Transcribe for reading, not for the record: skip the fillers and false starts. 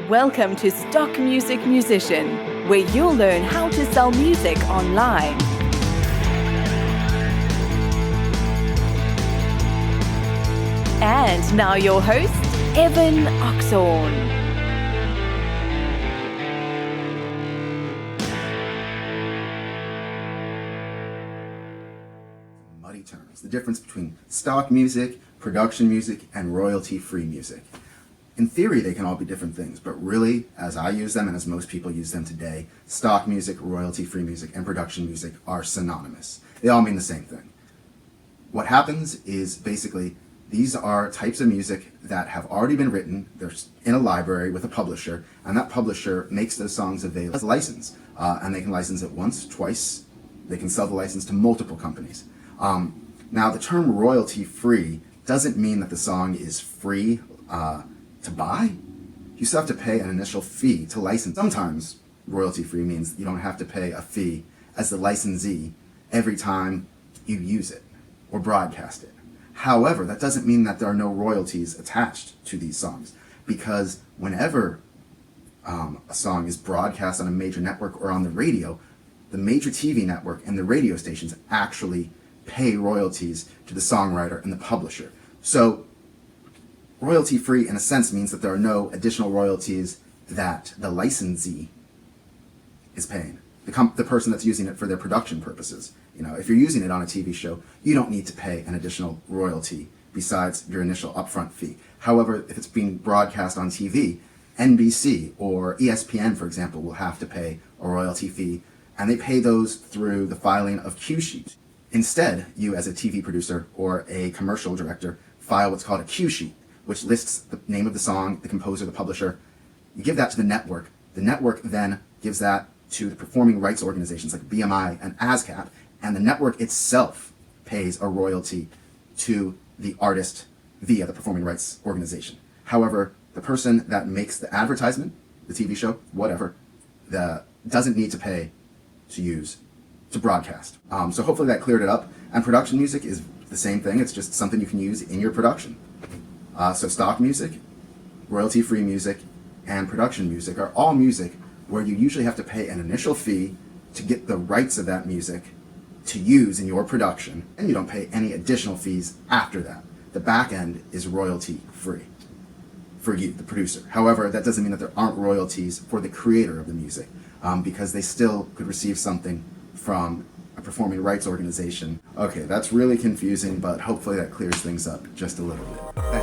Welcome to Stock Music Musician, where you'll learn how to sell music online. And now your host, Evan Oxhorn. Muddy terms, the difference between stock music, production music, and royalty-free music. In theory, they can all be different things, but really, as I use them and as most people use them today, stock music, royalty-free music, and production music are synonymous. They all mean the same thing. What happens is basically these are types of music that have already been written, they're in a library with a publisher, and that publisher makes those songs available as a license. And they can license it once, twice, they can sell the license to multiple companies. Now, the term royalty-free doesn't mean that the song is free to buy. You still have to pay an initial fee to license. Sometimes royalty-free means you don't have to pay a fee as the licensee every time you use it or broadcast it. However, that doesn't mean that there are no royalties attached to these songs, because whenever a song is broadcast on a major network or on the radio, the major TV network and the radio stations actually pay royalties to the songwriter and the publisher. So royalty-free in a sense means that there are no additional royalties that the licensee is paying, the person that's using it for their production purposes. You know, if you're using it on a TV show, you don't need to pay an additional royalty besides your initial upfront fee. However, if it's being broadcast on TV, NBC or ESPN, for example, will have to pay a royalty fee, and they pay those through the filing of cue sheets. Instead, you as a TV producer or a commercial director file what's called a cue sheet, which lists the name of the song, the composer, the publisher. You give that to the network. The network then gives that to the performing rights organizations like BMI and ASCAP, and the network itself pays a royalty to the artist via the performing rights organization. However, the person that makes the advertisement, the TV show, whatever, doesn't need to pay to broadcast. So hopefully that cleared it up. And production music is the same thing. It's just something you can use in your production. So stock music, royalty-free music, and production music are all music where you usually have to pay an initial fee to get the rights of that music to use in your production, and you don't pay any additional fees after that. The back end is royalty-free for you, the producer. However, that doesn't mean that there aren't royalties for the creator of the music, because they still could receive something from a performing rights organization. Okay, that's really confusing, but hopefully that clears things up just a little bit.